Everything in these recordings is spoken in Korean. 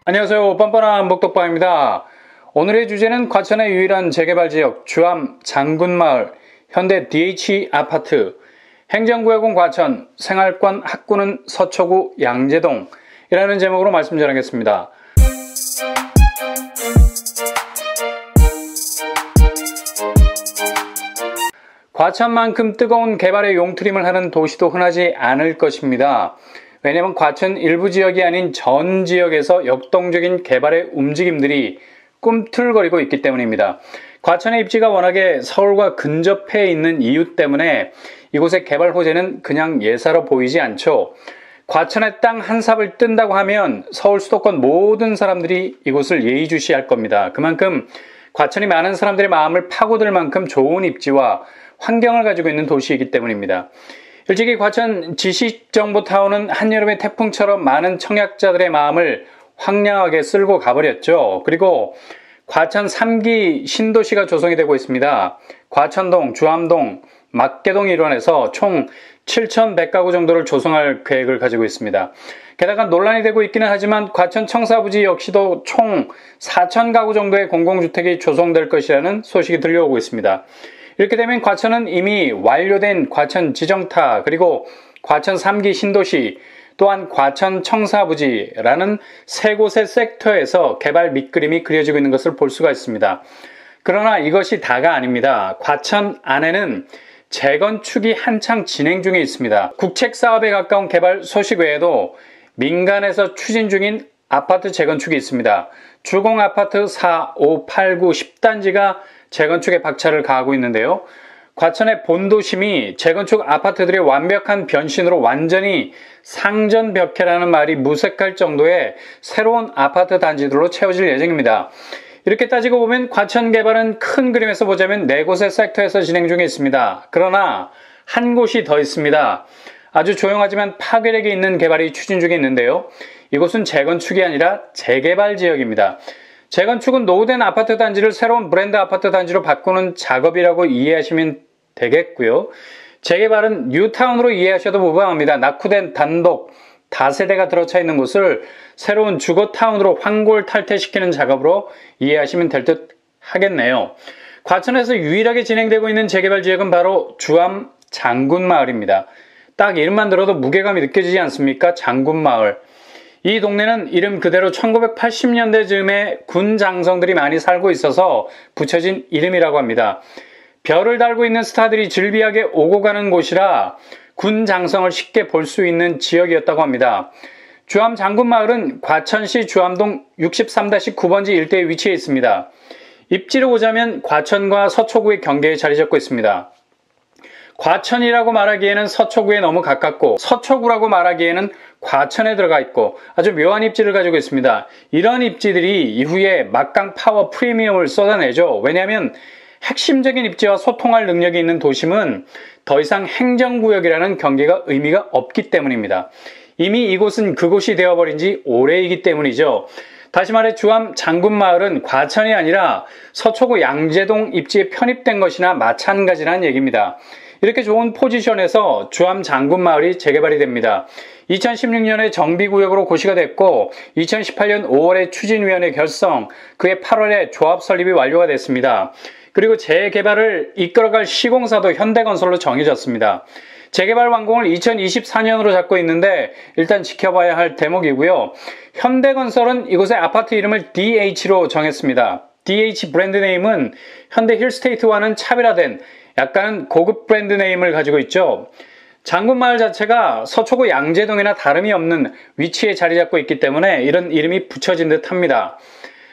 안녕하세요. 뻔뻔한 목덕방입니다. 오늘의 주제는 과천의 유일한 재개발 지역 주암 장군마을 현대 DH 아파트 행정구역은 과천 생활권 학구는 서초구 양재동이라는 제목으로 말씀 전하겠습니다. 과천만큼 뜨거운 개발의 용트림을 하는 도시도 흔하지 않을 것입니다. 왜냐하면 과천 일부 지역이 아닌 전 지역에서 역동적인 개발의 움직임들이 꿈틀거리고 있기 때문입니다. 과천의 입지가 워낙에 서울과 근접해 있는 이유 때문에 이곳의 개발 호재는 그냥 예사로 보이지 않죠. 과천의 땅 한 삽을 뜬다고 하면 서울 수도권 모든 사람들이 이곳을 예의주시할 겁니다. 그만큼 과천이 많은 사람들의 마음을 파고들 만큼 좋은 입지와 환경을 가지고 있는 도시이기 때문입니다. 일찍이 과천 지식정보타운은 한여름의 태풍처럼 많은 청약자들의 마음을 황량하게 쓸고 가버렸죠. 그리고 과천 3기 신도시가 조성이 되고 있습니다. 과천동, 주암동, 막계동 일원에서 총 7,100가구 정도를 조성할 계획을 가지고 있습니다. 게다가 논란이 되고 있기는 하지만 과천 청사부지 역시도 총 4,000가구 정도의 공공주택이 조성될 것이라는 소식이 들려오고 있습니다. 이렇게 되면 과천은 이미 완료된 과천 지정타 그리고 과천 3기 신도시 또한 과천 청사부지라는 세 곳의 섹터에서 개발 밑그림이 그려지고 있는 것을 볼 수가 있습니다. 그러나 이것이 다가 아닙니다. 과천 안에는 재건축이 한창 진행 중에 있습니다. 국책사업에 가까운 개발 소식 외에도 민간에서 추진 중인 아파트 재건축이 있습니다. 주공아파트 4, 5, 8, 9, 10단지가 재건축에 박차를 가하고 있는데요. 과천의 본도심이 재건축 아파트들의 완벽한 변신으로 완전히 상전벽해라는 말이 무색할 정도의 새로운 아파트 단지들로 채워질 예정입니다. 이렇게 따지고 보면 과천 개발은 큰 그림에서 보자면 4곳의 섹터에서 진행 중에 있습니다. 그러나 한 곳이 더 있습니다. 아주 조용하지만 파괴력이 있는 개발이 추진 중에 있는데요. 이곳은 재건축이 아니라 재개발 지역입니다. 재건축은 노후된 아파트 단지를 새로운 브랜드 아파트 단지로 바꾸는 작업이라고 이해하시면 되겠고요. 재개발은 뉴타운으로 이해하셔도 무방합니다. 낙후된 단독, 다세대가 들어차 있는 곳을 새로운 주거타운으로 환골탈퇴시키는 작업으로 이해하시면 될 듯 하겠네요. 과천에서 유일하게 진행되고 있는 재개발 지역은 바로 주암 장군마을입니다. 딱 이름만 들어도 무게감이 느껴지지 않습니까? 장군마을. 이 동네는 이름 그대로 1980년대 즈음에 군 장성들이 많이 살고 있어서 붙여진 이름이라고 합니다. 별을 달고 있는 스타들이 즐비하게 오고 가는 곳이라 군 장성을 쉽게 볼 수 있는 지역이었다고 합니다. 주암 장군마을은 과천시 주암동 63-9번지 일대에 위치해 있습니다. 입지로 보자면 과천과 서초구의 경계에 자리 잡고 있습니다. 과천이라고 말하기에는 서초구에 너무 가깝고 서초구라고 말하기에는 과천에 들어가 있고 아주 묘한 입지를 가지고 있습니다. 이런 입지들이 이후에 막강 파워 프리미엄을 쏟아내죠. 왜냐하면 핵심적인 입지와 소통할 능력이 있는 도심은 더 이상 행정구역이라는 경계가 의미가 없기 때문입니다. 이미 이곳은 그곳이 되어버린 지 오래이기 때문이죠. 다시 말해 주암 장군마을은 과천이 아니라 서초구 양재동 입지에 편입된 것이나 마찬가지라는 얘기입니다. 이렇게 좋은 포지션에서 주암 장군마을이 재개발이 됩니다. 2016년에 정비구역으로 고시가 됐고 2018년 5월에 추진위원회 결성, 그해 8월에 조합 설립이 완료가 됐습니다. 그리고 재개발을 이끌어갈 시공사도 현대건설로 정해졌습니다. 재개발 완공을 2024년으로 잡고 있는데 일단 지켜봐야 할 대목이고요. 현대건설은 이곳의 아파트 이름을 DH로 정했습니다. DH 브랜드 네임은 현대 힐스테이트와는 차별화된 약간은 고급 브랜드 네임을 가지고 있죠. 장군마을 자체가 서초구 양재동이나 다름이 없는 위치에 자리 잡고 있기 때문에 이런 이름이 붙여진 듯 합니다.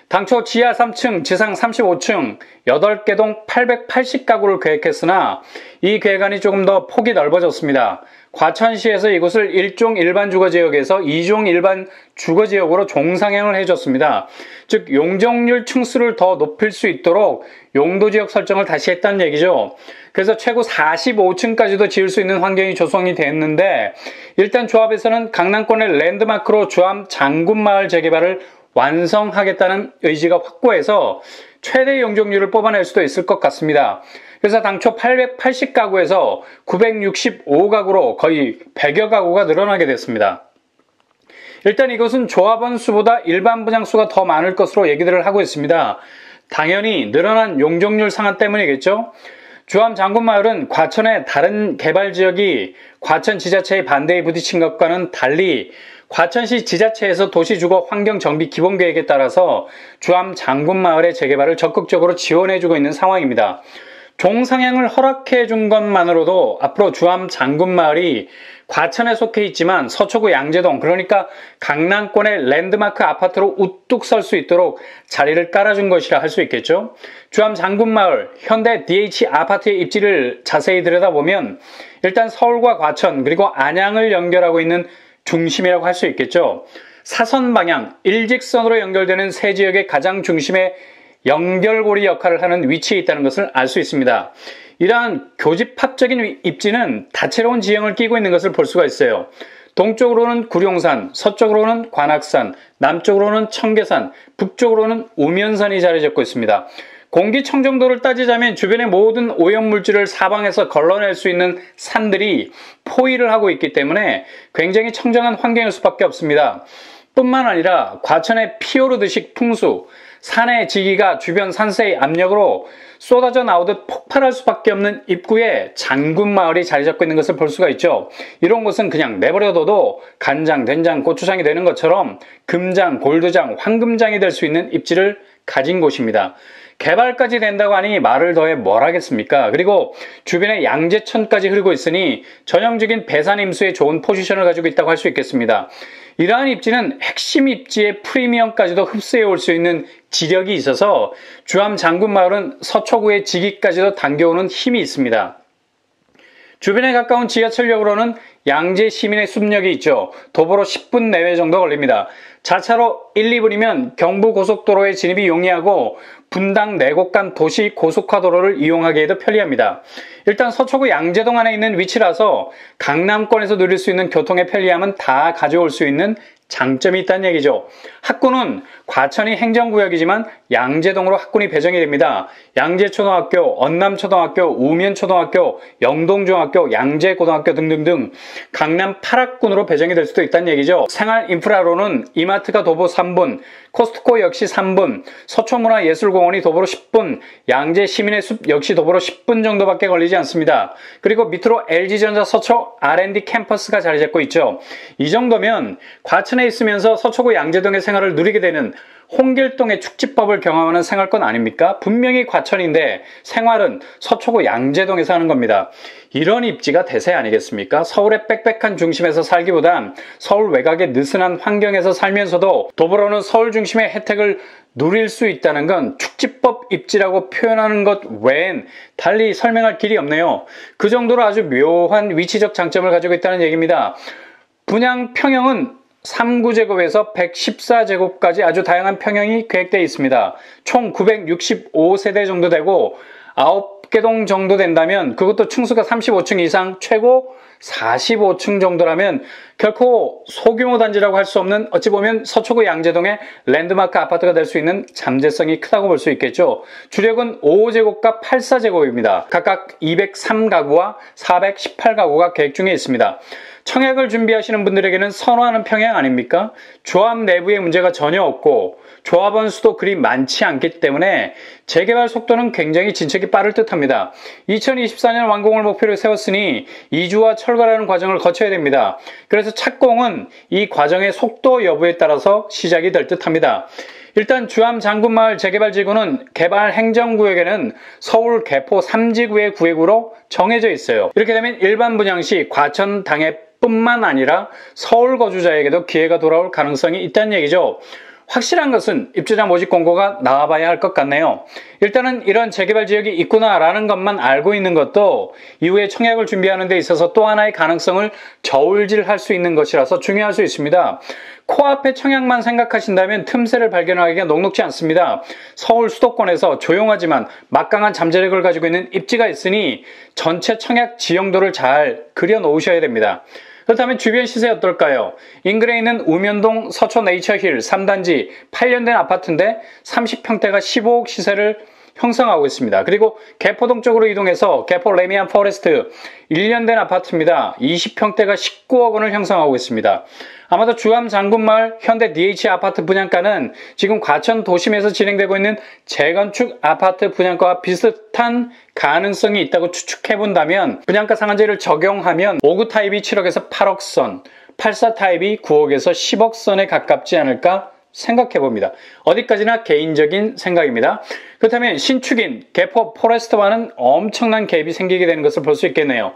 당초 지하 3층, 지상 35층, 8개 동 880가구를 계획했으나 이 계획안이 조금 더 폭이 넓어졌습니다. 과천시에서 이곳을 1종 일반 주거지역에서 2종 일반 주거지역으로 종상향을 해줬습니다. 즉 용적률 층수를 더 높일 수 있도록 용도지역 설정을 다시 했다는 얘기죠. 그래서 최고 45층까지도 지을 수 있는 환경이 조성이 됐는데 일단 조합에서는 강남권의 랜드마크로 주암 장군마을 재개발을 완성하겠다는 의지가 확고해서 최대 용적률을 뽑아낼 수도 있을 것 같습니다. 그래서 당초 880가구에서 965가구로 거의 100여 가구가 늘어나게 됐습니다. 일단 이것은 조합원 수보다 일반 분양 수가 더 많을 것으로 얘기들을 하고 있습니다. 당연히 늘어난 용적률 상한 때문이겠죠. 주암 장군마을은 과천의 다른 개발 지역이 과천 지자체의 반대에 부딪힌 것과는 달리 과천시 지자체에서 도시주거 환경정비 기본계획에 따라서 주암 장군마을의 재개발을 적극적으로 지원해주고 있는 상황입니다. 종상향을 허락해 준 것만으로도 앞으로 주암 장군마을이 과천에 속해 있지만 서초구 양재동, 그러니까 강남권의 랜드마크 아파트로 우뚝 설 수 있도록 자리를 깔아준 것이라 할 수 있겠죠. 주암 장군마을 현대 DH 아파트의 입지를 자세히 들여다보면 일단 서울과 과천 그리고 안양을 연결하고 있는 중심이라고 할 수 있겠죠. 사선 방향 일직선으로 연결되는 세 지역의 가장 중심에 연결고리 역할을 하는 위치에 있다는 것을 알 수 있습니다. 이러한 교집합적인 입지는 다채로운 지형을 끼고 있는 것을 볼 수가 있어요. 동쪽으로는 구룡산, 서쪽으로는 관악산, 남쪽으로는 청계산, 북쪽으로는 우면산이 자리 잡고 있습니다. 공기청정도를 따지자면 주변의 모든 오염물질을 사방에서 걸러낼 수 있는 산들이 포위를 하고 있기 때문에 굉장히 청정한 환경일 수밖에 없습니다. 뿐만 아니라 과천의 피오르드식 풍수, 산의 지기가 주변 산세의 압력으로 쏟아져 나오듯 폭발할 수밖에 없는 입구에 장군마을이 자리 잡고 있는 것을 볼 수가 있죠. 이런 곳은 그냥 내버려둬도 간장, 된장, 고추장이 되는 것처럼 금장, 골드장, 황금장이 될 수 있는 입지를 가진 곳입니다. 개발까지 된다고 하니 말을 더해 뭘 하겠습니까? 그리고 주변에 양재천까지 흐르고 있으니 전형적인 배산 임수에 좋은 포지션을 가지고 있다고 할 수 있겠습니다. 이러한 입지는 핵심 입지의 프리미엄까지도 흡수해 올 수 있는 지력이 있어서 주암 장군마을은 서초구의 지기까지도 당겨오는 힘이 있습니다. 주변에 가까운 지하철역으로는 양재 시민의 숲역이 있죠. 도보로 10분 내외 정도 걸립니다. 자차로 1, 2분이면 경부고속도로의 진입이 용이하고 분당 4곳 간 도시 고속화도로를 이용하기에도 편리합니다. 일단 서초구 양재동 안에 있는 위치라서 강남권에서 누릴 수 있는 교통의 편리함은 다 가져올 수 있는 장점이 있다는 얘기죠. 학군은 과천이 행정구역이지만 양재동으로 학군이 배정이 됩니다. 양재초등학교, 언남초등학교, 우면초등학교, 영동중학교, 양재고등학교 등등등 강남 8학군으로 배정이 될 수도 있다는 얘기죠. 생활인프라로는 이마트가 도보 3분, 코스트코 역시 3분, 서초문화예술공원이 도보로 10분, 양재 시민의 숲 역시 도보로 10분 정도밖에 걸리지 않습니다. 그리고 밑으로 LG전자 서초 R&D 캠퍼스가 자리 잡고 있죠. 이 정도면 과천에 있으면서 서초구 양재동의 생활을 누리게 되는 홍길동의 축지법을 경험하는 생활권 아닙니까? 분명히 과천인데 생활은 서초구 양재동에서 하는 겁니다. 이런 입지가 대세 아니겠습니까? 서울의 빽빽한 중심에서 살기보단 서울 외곽의 느슨한 환경에서 살면서도 도보로는 서울 중심의 혜택을 누릴 수 있다는 건 축지법 입지라고 표현하는 것 외엔 달리 설명할 길이 없네요. 그 정도로 아주 묘한 위치적 장점을 가지고 있다는 얘기입니다. 분양 평형은 3구제곱에서 114제곱까지 아주 다양한 평형이 계획되어 있습니다. 총 965세대 정도 되고 9개동 정도 된다면 그것도 층수가 35층 이상 최고 45층 정도라면 결코 소규모 단지라고 할 수 없는 어찌 보면 서초구 양재동의 랜드마크 아파트가 될 수 있는 잠재성이 크다고 볼 수 있겠죠. 주력은 5제곱과 84제곱입니다. 각각 203가구와 418가구가 계획 중에 있습니다. 청약을 준비하시는 분들에게는 선호하는 평양 아닙니까? 조합 내부에 문제가 전혀 없고 조합원 수도 그리 많지 않기 때문에 재개발 속도는 굉장히 진척이 빠를 듯합니다. 2024년 완공을 목표로 세웠으니 이주와 철거라는 과정을 거쳐야 됩니다. 그래서 착공은 이 과정의 속도 여부에 따라서 시작이 될 듯합니다. 일단 주암 장군마을 재개발지구는 개발 행정구역에는 서울 개포 3지구의 구획으로 정해져 있어요. 이렇게 되면 일반 분양 시 과천 당해 뿐만 아니라 서울 거주자에게도 기회가 돌아올 가능성이 있다는 얘기죠. 확실한 것은 입주자 모집 공고가 나와봐야 할 것 같네요. 일단은 이런 재개발 지역이 있구나라는 것만 알고 있는 것도 이후에 청약을 준비하는 데 있어서 또 하나의 가능성을 저울질할 수 있는 것이라서 중요할 수 있습니다. 코앞의 청약만 생각하신다면 틈새를 발견하기가 녹록지 않습니다. 서울 수도권에서 조용하지만 막강한 잠재력을 가지고 있는 입지가 있으니 전체 청약 지형도를 잘 그려놓으셔야 됩니다. 그렇다면 주변 시세 어떨까요? 인근에 있는 우면동 서초 네이처힐 3단지 8년 된 아파트인데 30평대가 15억 시세를 형성하고 있습니다. 그리고 개포동 쪽으로 이동해서 개포 레미안 포레스트 1년 된 아파트입니다. 20평대가 19억 원을 형성하고 있습니다. 아마도 주암 장군마을 현대 DH 아파트 분양가는 지금 과천 도심에서 진행되고 있는 재건축 아파트 분양가와 비슷한 가능성이 있다고 추측해본다면 분양가 상한제를 적용하면 5구 타입이 7억에서 8억 선, 84 타입이 9억에서 10억 선에 가깝지 않을까 생각해봅니다. 어디까지나 개인적인 생각입니다. 그렇다면 신축인 개포 포레스트와는 엄청난 갭이 생기게 되는 것을 볼 수 있겠네요.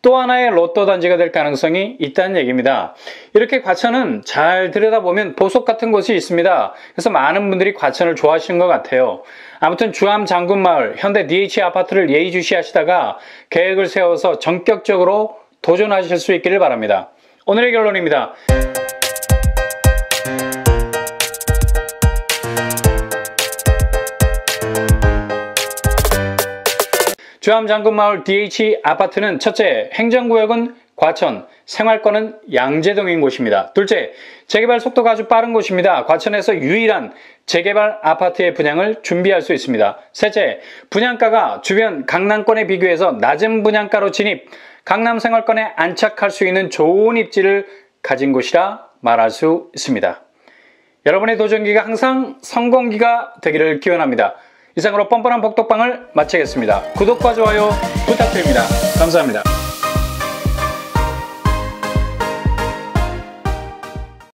또 하나의 로또 단지가 될 가능성이 있다는 얘기입니다. 이렇게 과천은 잘 들여다보면 보석 같은 곳이 있습니다. 그래서 많은 분들이 과천을 좋아하시는 것 같아요. 아무튼 주암 장군마을 현대 DH 아파트를 예의주시하시다가 계획을 세워서 전격적으로 도전하실 수 있기를 바랍니다. 오늘의 결론입니다. 주암 장군마을 DH 아파트는 첫째, 행정구역은 과천, 생활권은 양재동인 곳입니다. 둘째, 재개발 속도가 아주 빠른 곳입니다. 과천에서 유일한 재개발 아파트의 분양을 준비할 수 있습니다. 셋째, 분양가가 주변 강남권에 비교해서 낮은 분양가로 진입, 강남 생활권에 안착할 수 있는 좋은 입지를 가진 곳이라 말할 수 있습니다. 여러분의 도전기가 항상 성공기가 되기를 기원합니다. 이상으로 뻔뻔한 복덕방을 마치겠습니다. 구독과 좋아요 부탁드립니다. 감사합니다.